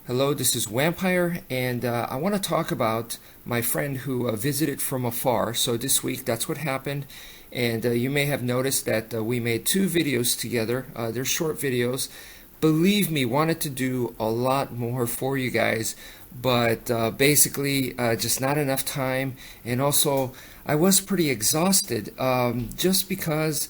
Hello, this is wmpyr, and I want to talk about my friend who visited from afar. So this week, that's what happened, and you may have noticed that we made two videos together. They're short videos. Believe me, wanted to do a lot more for you guys, but basically just not enough time, and also I was pretty exhausted just because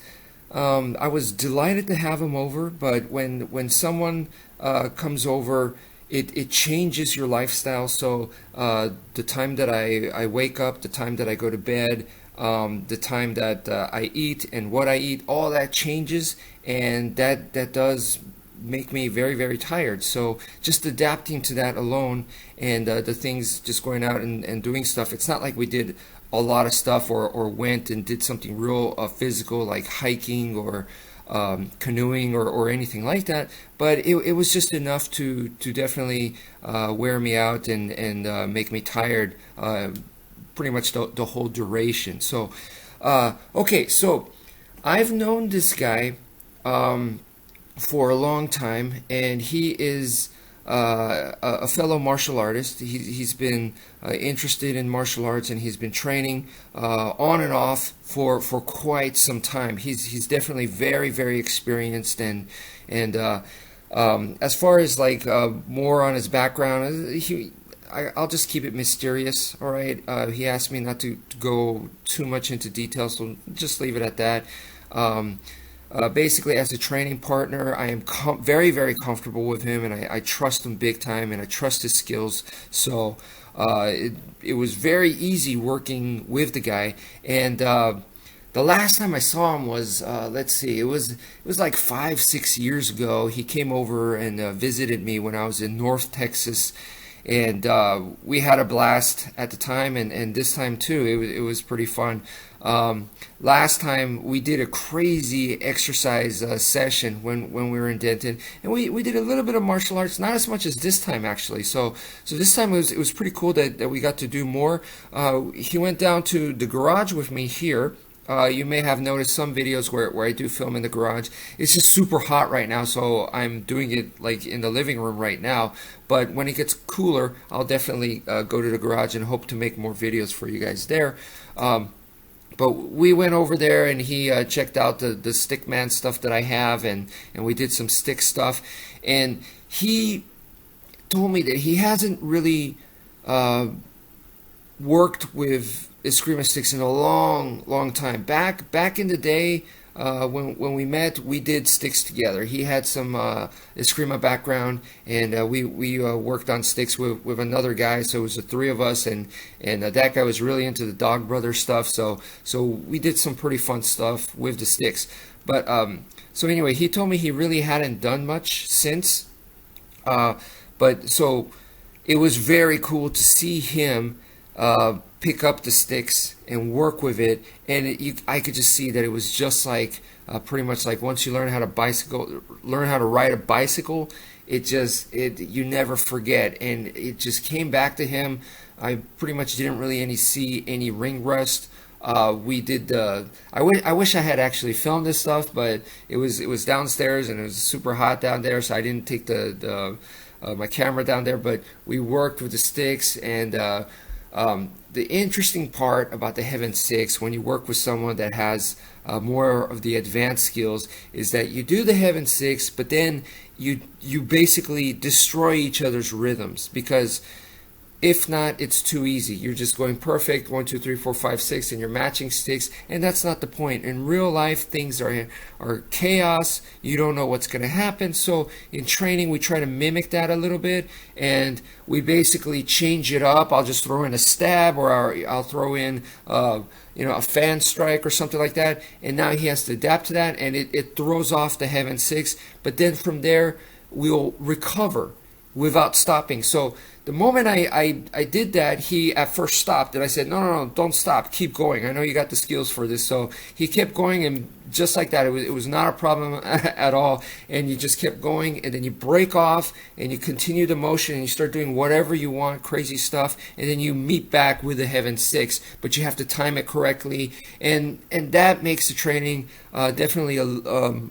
I was delighted to have him over, but when someone comes over, it changes your lifestyle. So the time that I wake up, the time that I go to bed, the time that I eat and what I eat, all that changes, and that does make me very, very tired. So just adapting to that alone, and the things just going out and doing stuff, it's not like we did a lot of stuff or went and did something real physical like hiking or canoeing or anything like that, but it was just enough to definitely wear me out and make me tired pretty much the whole duration. So okay, so I've known this guy for a long time, and he is a fellow martial artist. He's been interested in martial arts, and he's been training on and off for quite some time. He's definitely very, very experienced, and as far as like more on his background, I'll just keep it mysterious. All right. He asked me not to go too much into details, so just leave it at that. Basically, as a training partner, I am very, very comfortable with him, and I trust him big time, and I trust his skills. So it was very easy working with the guy. And the last time I saw him was, let's see, it was like 5-6 years ago. He came over and visited me when I was in North Texas, and we had a blast at the time, and this time too. It was pretty fun. Last time we did a crazy exercise session when we were in Denton, and we did a little bit of martial arts, not as much as this time actually. So this time it was pretty cool that we got to do more. He went down to the garage with me here. You may have noticed some videos where I do film in the garage. It's just super hot right now, so I'm doing it like in the living room right now. But when it gets cooler, I'll definitely go to the garage and hope to make more videos for you guys there. But we went over there, and he checked out the Stickman stuff that I have, and we did some stick stuff. And he told me that he hasn't really worked with Eskrima sticks in a long time. Back in the day, when we met, we did sticks together. He had some Eskrima background, and we worked on sticks with another guy. So it was the three of us, and that guy was really into the Dog Brother stuff. So we did some pretty fun stuff with the sticks. But so anyway, he told me he really hadn't done much since. But so it was very cool to see him pick up the sticks and work with it, and I could just see that it was just like pretty much like once you learn how to ride a bicycle, you never forget, and it just came back to him. I pretty much didn't really see any ring rust. We did I wish I had actually filmed this stuff, but it was downstairs, and it was super hot down there, so I didn't take my camera down there. But we worked with the sticks, and the interesting part about the Heaven 6, when you work with someone that has more of the advanced skills, is that you do the Heaven 6, but then you basically destroy each other's rhythms, because if not, it's too easy. You're just going perfect, 1, 2, 3, 4, 5, 6, and you're matching sticks, and that's not the point. In real life, things are chaos. You don't know what's going to happen. So in training, we try to mimic that a little bit, and we basically change it up. I'll just throw in a stab, or I'll throw in a fan strike or something like that, and now he has to adapt to that, and it throws off the Heaven 6. But then from there, we'll recover without stopping. So the moment I did that, he at first stopped, and I said, no, no, no, don't stop, keep going. I know you got the skills for this. So he kept going, and just like that, it was not a problem at all. And you just kept going, and then you break off, and you continue the motion, and you start doing whatever you want, crazy stuff, and then you meet back with the Heaven 6, but you have to time it correctly, and that makes the training definitely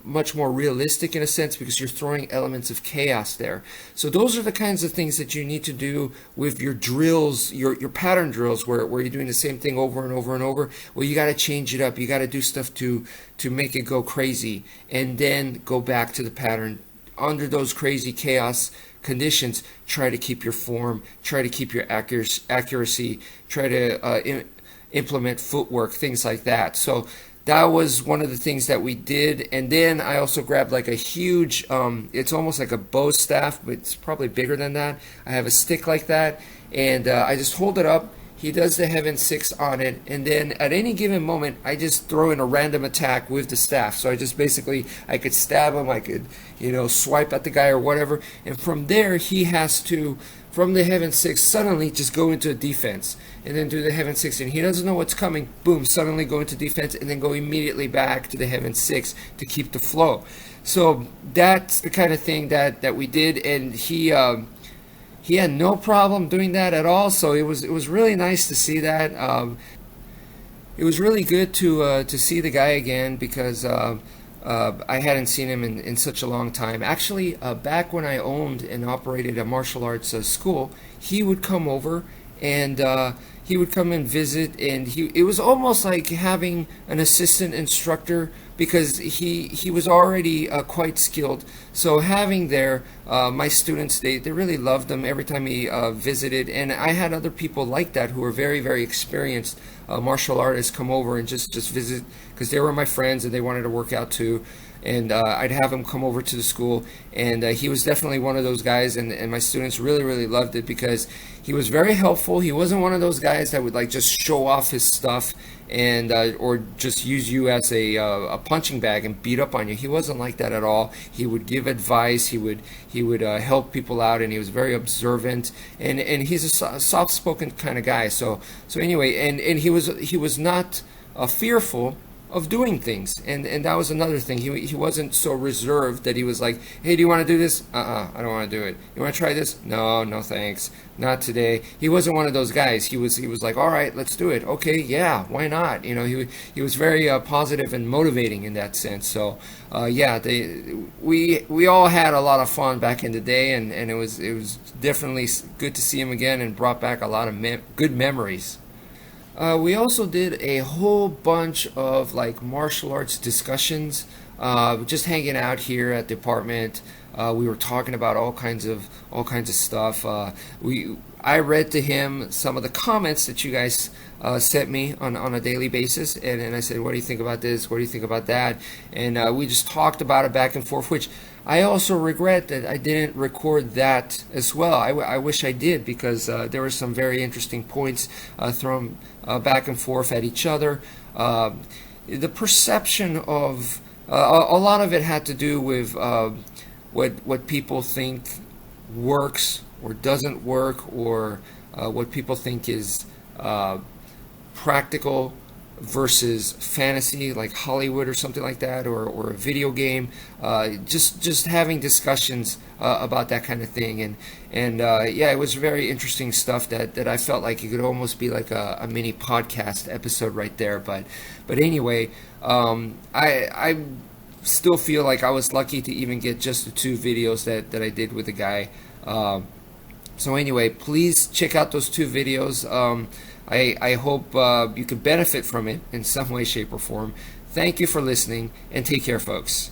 much more realistic in a sense, because you're throwing elements of chaos there. So those are the kinds of things that you need to do with your drills, your pattern drills, where you're doing the same thing over and over and over. Well, you got to change it up. You got to do stuff to make it go crazy, and then go back to the pattern. Under those crazy chaos conditions, try to keep your form, try to keep your accuracy, try to implement footwork, things like that. So that was one of the things that we did. And then I also grabbed like a huge, it's almost like a bow staff, but it's probably bigger than that. I have a stick like that, and I just hold it up. He does the Heaven 6 on it, and then at any given moment, I just throw in a random attack with the staff. So I just basically, I could stab him, I could, swipe at the guy or whatever, and from there, he has to, from the Heaven 6, suddenly just go into a defense, and then do the Heaven 6, and he doesn't know what's coming, boom, suddenly go into defense, and then go immediately back to the Heaven 6 to keep the flow. So that's the kind of thing that we did, and he had no problem doing that at all. So it was really nice to see that. It was really good to see the guy again, because I hadn't seen him in such a long time. Actually, back when I owned and operated a martial arts school, he would come over, and he would come and visit, and it was almost like having an assistant instructor, because he was already quite skilled. So having there, my students, they really loved him every time he visited, and I had other people like that who were very, very experienced martial artists come over and just visit, because they were my friends and they wanted to work out too. And I'd have him come over to the school, and he was definitely one of those guys, and my students really, really loved it, because he was very helpful. He wasn't one of those guys that would like just show off his stuff and or just use you as a punching bag and beat up on you. He wasn't like that at all. He would give advice. He would help people out, and he was very observant, and he's a soft-spoken kind of guy. So anyway, and he was not fearful of doing things, and that was another thing. He wasn't so reserved that he was like, hey, do you want to do this? I don't want to do it. You want to try this? No, thanks, not today. He wasn't one of those guys. He was like, all right, let's do it. Okay, yeah, why not? He was very positive and motivating in that sense. So yeah, we all had a lot of fun back in the day, and it was definitely good to see him again, and brought back a lot of good memories. We also did a whole bunch of like martial arts discussions, just hanging out here at the apartment. We were talking about all kinds of stuff. I read to him some of the comments that you guys sent me on a daily basis, and I said, what do you think about this? What do you think about that? And we just talked about it back and forth, which I also regret that I didn't record that as well. I wish I did, because there were some very interesting points thrown back and forth at each other. The perception of a lot of it had to do with what people think works or doesn't work, or what people think is practical versus fantasy, like Hollywood or something like that, or a video game. Just having discussions about that kind of thing, and yeah, it was very interesting stuff that I felt like it could almost be like a mini podcast episode right there. But anyway, I still feel like I was lucky to even get just the 2 videos that I did with the guy. So anyway, please check out those 2 videos. I hope you could benefit from it in some way, shape, or form. Thank you for listening, and take care, folks.